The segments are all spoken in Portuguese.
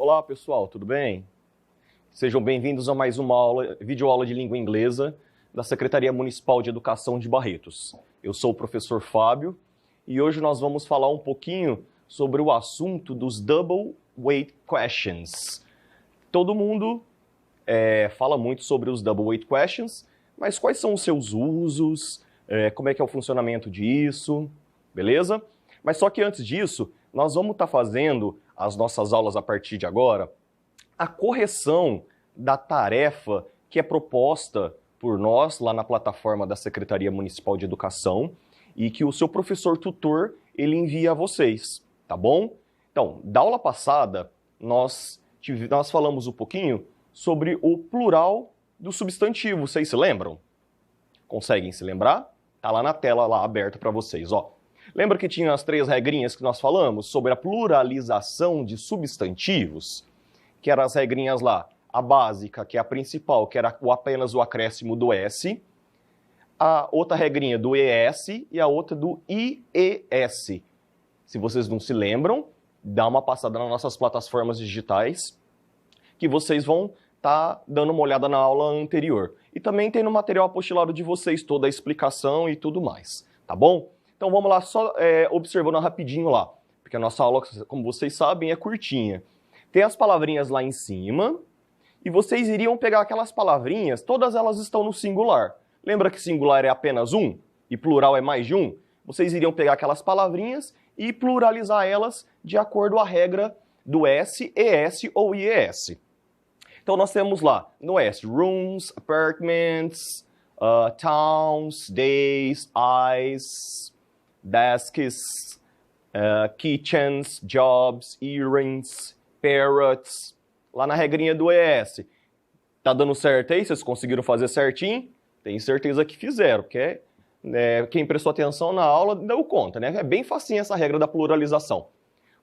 Olá pessoal, tudo bem? Sejam bem-vindos a mais uma videoaula de língua inglesa da Secretaria Municipal de Educação de Barretos. Eu sou o professor Fábio e hoje nós vamos falar um pouquinho sobre o assunto dos double weight questions. Todo mundo fala muito sobre os double weight questions, mas quais são os seus usos, como é que é o funcionamento disso, beleza? Mas só que antes disso, nós vamos estar fazendo as nossas aulas a partir de agora, a correção da tarefa que é proposta por nós lá na plataforma da Secretaria Municipal de Educação e que o seu professor tutor ele envia a vocês, tá bom? Então, da aula passada, nós falamos um pouquinho sobre o plural do substantivo, vocês se lembram? Conseguem se lembrar? Tá lá na tela, lá aberta para vocês, ó. Lembra que tinha as 3 regrinhas que nós falamos sobre a pluralização de substantivos? Que eram as regrinhas lá, a básica, que é a principal, que era apenas o acréscimo do S, a outra regrinha do ES e a outra do IES. Se vocês não se lembram, dá uma passada nas nossas plataformas digitais, que vocês vão estar dando uma olhada na aula anterior. E também tem no material apostilado de vocês toda a explicação e tudo mais, tá bom? Então vamos lá, só observando rapidinho lá, porque a nossa aula, como vocês sabem, é curtinha. Tem as palavrinhas lá em cima, e vocês iriam pegar aquelas palavrinhas, todas elas estão no singular. Lembra que singular é apenas um, e plural é mais de um? Vocês iriam pegar aquelas palavrinhas e pluralizar elas de acordo à regra do S, ES ou IES. Então nós temos lá, no S, rooms, apartments, towns, days, eyes, desks, kitchens, jobs, earrings, parrots, lá na regrinha do ES. Tá dando certo aí? Vocês conseguiram fazer certinho? Tenho certeza que fizeram, porque quem prestou atenção na aula deu conta, né? É bem facinho essa regra da pluralização.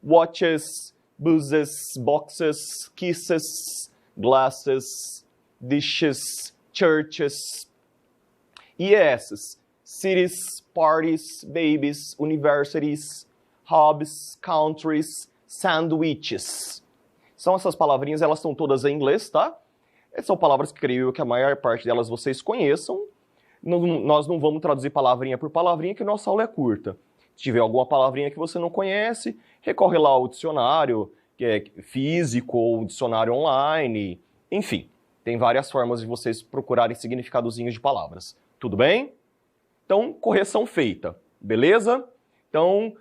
Watches, buses, boxes, kisses, glasses, dishes, churches. ESs, cities, parties, babies, universities, hobbies, countries, sandwiches. São essas palavrinhas, elas são todas em inglês, tá? São palavras que creio que a maior parte delas vocês conheçam. Nós não vamos traduzir palavrinha por palavrinha, que nossa aula é curta. Se tiver alguma palavrinha que você não conhece, recorre lá ao dicionário, que é físico ou dicionário online. Enfim, tem várias formas de vocês procurarem significadozinhos de palavras. Tudo bem? Então, correção feita, beleza? Então,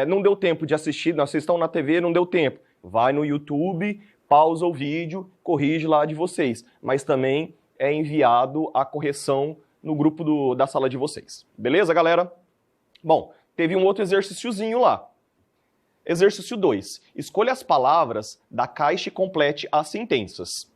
não deu tempo de assistir, vocês estão na TV, não deu tempo. Vai no YouTube, pausa o vídeo, corrige lá de vocês. Mas também é enviado a correção no grupo da sala de vocês. Beleza, galera? Bom, teve um outro exercíciozinho lá. Exercício 2. Escolha as palavras da caixa e complete as sentenças.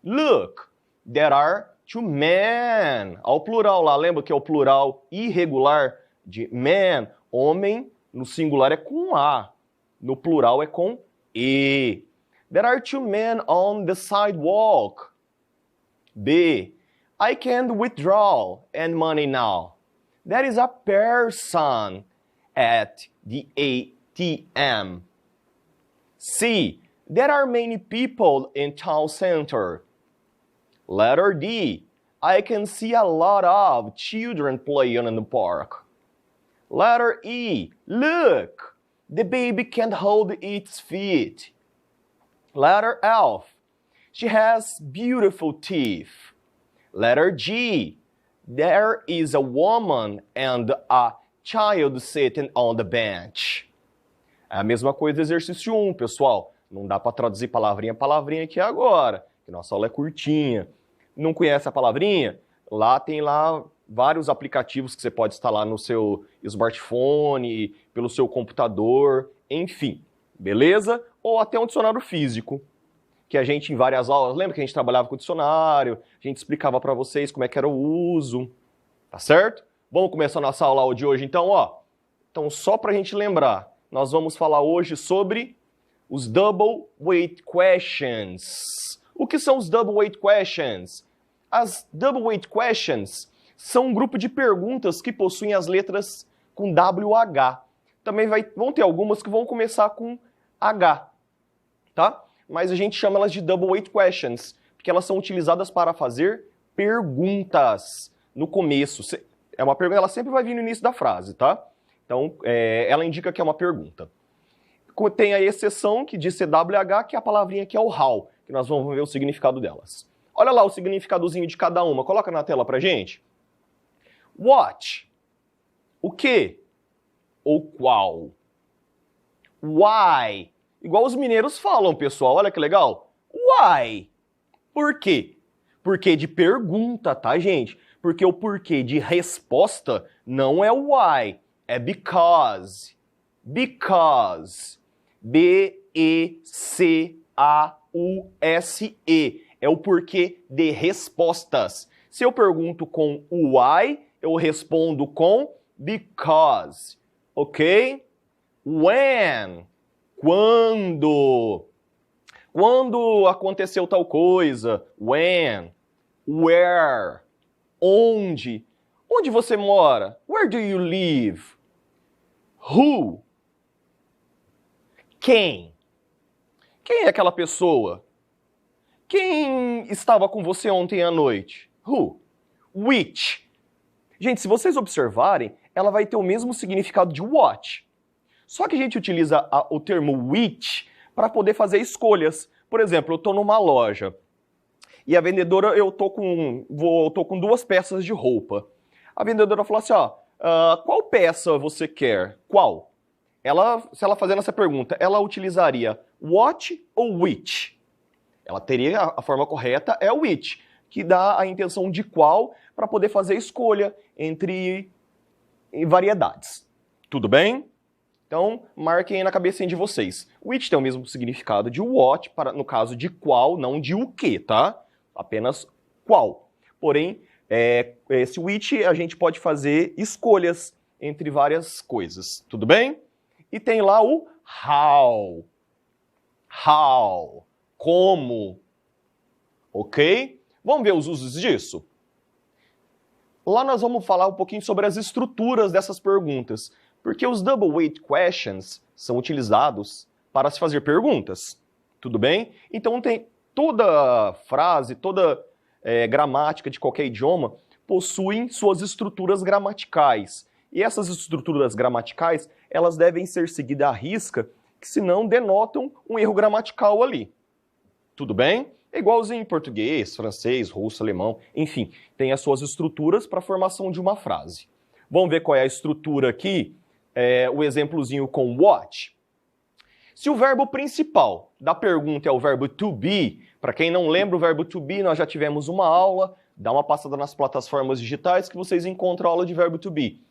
Look, there are 2 men. Ao plural lá, lembra que é o plural irregular de man, homem, no singular é com A, no plural é com E. There are 2 men on the sidewalk. B. I can't withdraw any money now. There is a person at the ATM. C. There are many people in town center. Letter D. I can see a lot of children playing in the park. Letter E. Look, the baby can't hold its feet. Letter F. She has beautiful teeth. Letter G. There is a woman and a child sitting on the bench. É a mesma coisa do exercício 1, pessoal. Não dá para traduzir palavrinha a palavrinha aqui agora, que nossa aula é curtinha. Não conhece a palavrinha? Lá tem vários aplicativos que você pode instalar no seu smartphone, pelo seu computador, enfim, beleza? Ou até um dicionário físico, que a gente em várias aulas, lembra que a gente trabalhava com o dicionário, a gente explicava para vocês como é que era o uso, tá certo? Vamos começar a nossa aula de hoje então, ó. Então só para a gente lembrar, nós vamos falar hoje sobre os double weight questions. O que são os double weight questions? As double weight questions são um grupo de perguntas que possuem as letras com WH. Também vão ter algumas que vão começar com H. tá? Mas a gente chama elas de double weight questions, porque elas são utilizadas para fazer perguntas no começo. É uma pergunta, ela sempre vai vir no início da frase, tá? Então, ela indica que é uma pergunta. Tem a exceção que diz CWH, que é a palavrinha que é o how, que nós vamos ver o significado delas. Olha lá o significadozinho de cada uma, coloca na tela pra gente. What? O que? Ou qual? Why? Igual os mineiros falam, pessoal, olha que legal. Why? Por quê? Porquê de pergunta, tá, gente? Porque o porquê de resposta não é o why, é because. Because. B-E-C-A-U-S-E. É o porquê de respostas. Se eu pergunto com o why, eu respondo com because. Ok? When? Quando? Quando aconteceu tal coisa? When? Where? Onde? Onde você mora? Where do you live? Who? Quem? Quem é aquela pessoa? Quem estava com você ontem à noite? Who? Which? Gente, se vocês observarem, ela vai ter o mesmo significado de what. Só que a gente utiliza o termo which para poder fazer escolhas. Por exemplo, eu estou numa loja e a vendedora, eu tô com 2 peças de roupa. A vendedora falou assim, ó, qual peça você quer? Qual? Se ela fazendo essa pergunta, ela utilizaria what ou which? Ela teria a forma correta, é which, que dá a intenção de qual para poder fazer escolha entre variedades. Tudo bem? Então, marquem aí na cabecinha de vocês. Which tem o mesmo significado de what, no caso de qual, não de o que, tá? Apenas qual. Porém, esse which a gente pode fazer escolhas entre várias coisas. Tudo bem? E tem lá o how. How. Como. Ok? Vamos ver os usos disso? Lá nós vamos falar um pouquinho sobre as estruturas dessas perguntas, porque os double weight questions são utilizados para se fazer perguntas. Tudo bem? Então tem toda frase, toda gramática de qualquer idioma possuem suas estruturas gramaticais. E essas estruturas gramaticais, elas devem ser seguidas à risca, que senão denotam um erro gramatical ali. Tudo bem? É igualzinho em português, francês, russo, alemão, enfim, tem as suas estruturas para a formação de uma frase. Vamos ver qual é a estrutura aqui, o exemplozinho com what. Se o verbo principal da pergunta é o verbo to be, para quem não lembra o verbo to be, nós já tivemos uma aula, dá uma passada nas plataformas digitais que vocês encontram a aula de verbo to be.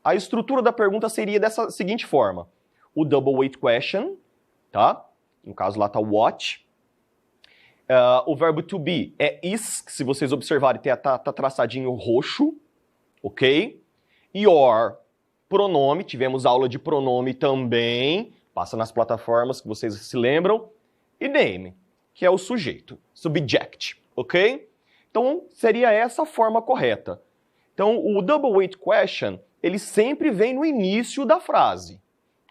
A estrutura da pergunta seria dessa seguinte forma. O double weight question, tá? No caso lá está what. O verbo to be é is, que se vocês observarem tá traçadinho roxo, ok? Your, pronome, tivemos aula de pronome também, passa nas plataformas que vocês se lembram. E name, que é o sujeito, subject, ok? Então seria essa a forma correta. Então o double weight question, ele sempre vem no início da frase,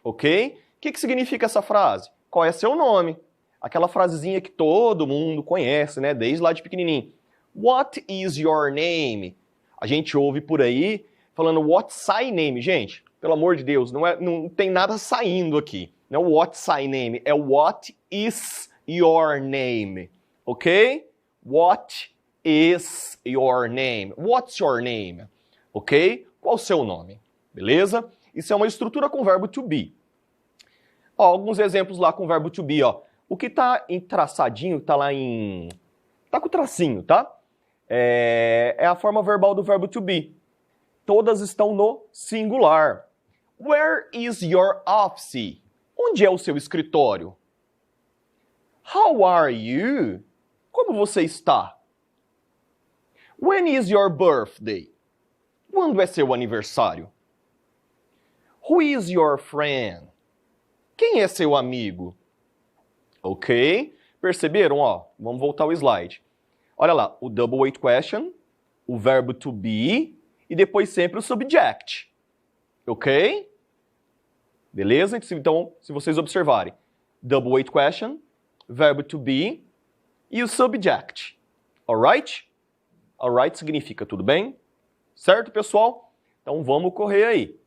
ok? O que significa essa frase? Qual é seu nome? Aquela frasezinha que todo mundo conhece, né? Desde lá de pequenininho. What is your name? A gente ouve por aí falando what's my name. Gente, pelo amor de Deus, não tem nada saindo aqui. Não é what's my name, é what is your name. Ok? What is your name? What's your name? Ok? Qual o seu nome? Beleza? Isso é uma estrutura com o verbo to be. Ó, alguns exemplos lá com o verbo to be, ó. O que está em traçadinho, está lá em... Está com o tracinho, tá? É a forma verbal do verbo to be. Todas estão no singular. Where is your office? Onde é o seu escritório? How are you? Como você está? When is your birthday? Quando é seu aniversário? Who is your friend? Quem é seu amigo? Ok? Perceberam? Ó, vamos voltar ao slide. Olha lá, o double weight question, o verbo to be e depois sempre o subject. Ok? Beleza? Então, se vocês observarem, double weight question, verbo to be e o subject. Alright? Alright significa tudo bem? Certo, pessoal? Então vamos correr aí.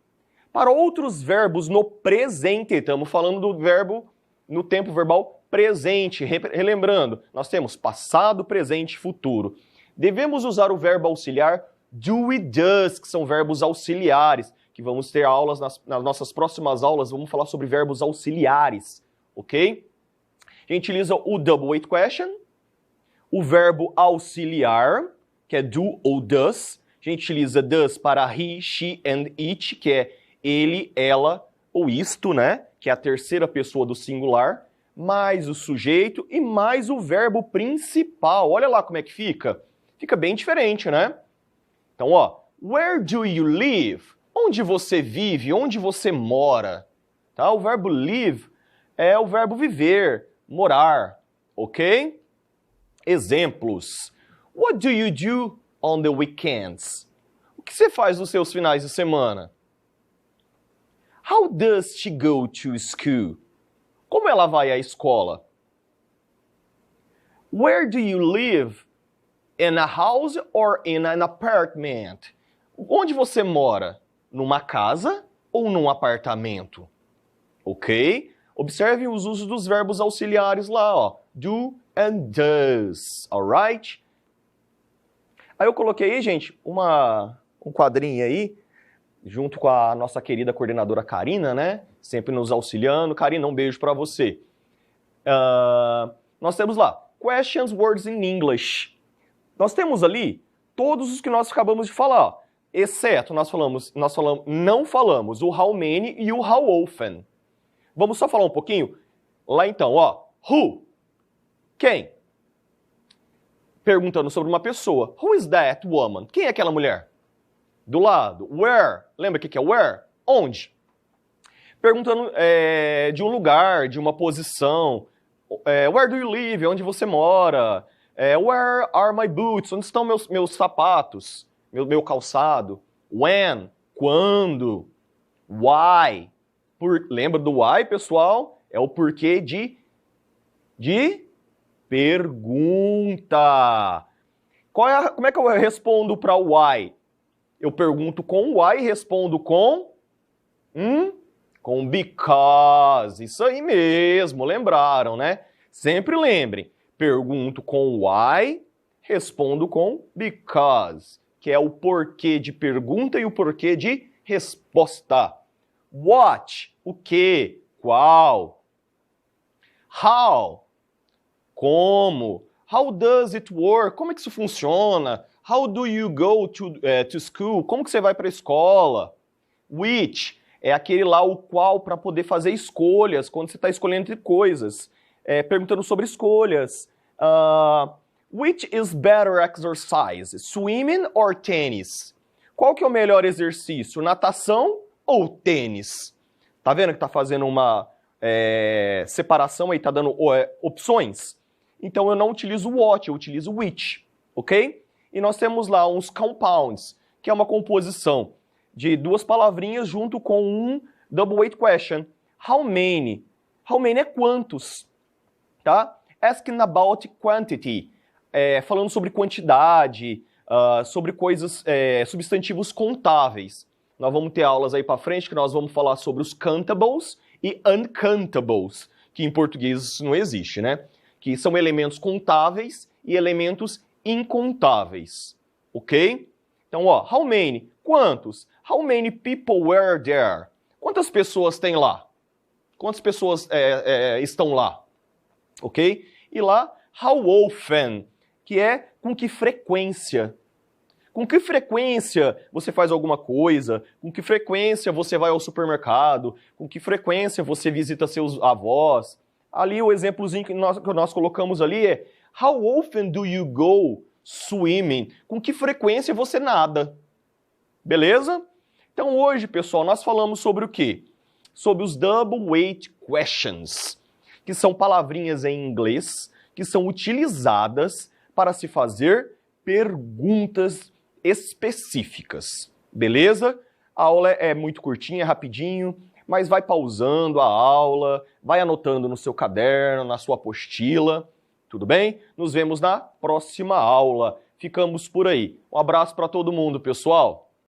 Para outros verbos no presente, estamos falando do verbo no tempo verbal presente. Relembrando, nós temos passado, presente e futuro. Devemos usar o verbo auxiliar do e does, que são verbos auxiliares, que vamos ter aulas nas nossas próximas aulas, vamos falar sobre verbos auxiliares, ok? A gente utiliza o double weight question, o verbo auxiliar, que é do ou does. A gente utiliza does para he, she and it, que é ele, ela ou isto, né? Que é a terceira pessoa do singular, mais o sujeito e mais o verbo principal. Olha lá como é que fica. Fica bem diferente, né? Então, ó, where do you live? Onde você vive? Onde você mora? Tá? O verbo live é o verbo viver, morar, ok? Exemplos. What do you do on the weekends? O que você faz nos seus finais de semana? How does she go to school? Como ela vai à escola? Where do you live? In a house or in an apartment? Onde você mora? Numa casa ou num apartamento? Ok? Observem os usos dos verbos auxiliares lá, ó. Do and does, alright? Aí eu coloquei aí, gente, um quadrinho aí, junto com a nossa querida coordenadora Karina, né? Sempre nos auxiliando. Karina, um beijo pra você. Nós temos lá, questions, words in English. Nós temos ali todos os que nós acabamos de falar, ó. Exceto não falamos o how many e o how often. Vamos só falar um pouquinho? Lá então, ó, who? Quem? Perguntando sobre uma pessoa. Who is that woman? Quem é aquela mulher? Do lado. Where? Lembra o que é where? Onde? Perguntando de um lugar, de uma posição. Where do you live? Onde você mora? Where are my boots? Onde estão meus sapatos? Meu calçado. When? Quando? Why? Lembra do why, pessoal? É o porquê de pergunta. Como é que eu respondo para o why? Eu pergunto com why e respondo com because. Isso aí mesmo, lembraram, né? Sempre lembrem. Pergunto com why, respondo com because, que é o porquê de pergunta e o porquê de resposta. What? O que? Qual? How? Como? How does it work? Como é que isso funciona? How do you go to school? Como que você vai para a escola? Which? É aquele lá o qual para poder fazer escolhas, quando você está escolhendo entre coisas. Perguntando sobre escolhas. Which is better exercise? Swimming or tennis? Qual que é o melhor exercício? Natação ou tênis? Tá vendo que tá fazendo uma separação aí, tá dando opções? Então eu não utilizo what, eu utilizo which, ok? E nós temos lá uns compounds, que é uma composição de duas palavrinhas junto com um double weight question. How many? How many é quantos? Tá? Asking about quantity, falando sobre quantidade, sobre coisas, substantivos contáveis. Nós vamos ter aulas aí para frente que nós vamos falar sobre os countables e uncountables, que em português isso não existe, né? Que são elementos contáveis e elementos incontáveis, ok? Então, ó, how many? Quantos? How many people were there? Quantas pessoas tem lá? Quantas pessoas estão lá? Ok? E lá, how often, que é com que frequência. Com que frequência você faz alguma coisa? Com que frequência você vai ao supermercado? Com que frequência você visita seus avós? Ali o exemplozinho que nós colocamos ali é how often do you go swimming? Com que frequência você nada? Beleza? Então hoje, pessoal, nós falamos sobre o quê? Sobre os double weight questions, que são palavrinhas em inglês que são utilizadas para se fazer perguntas específicas. Beleza? A aula é muito curtinha, rapidinho. mas vai pausando a aula, vai anotando no seu caderno, na sua apostila, tudo bem? Nos vemos na próxima aula. Ficamos por aí. Um abraço para todo mundo, pessoal!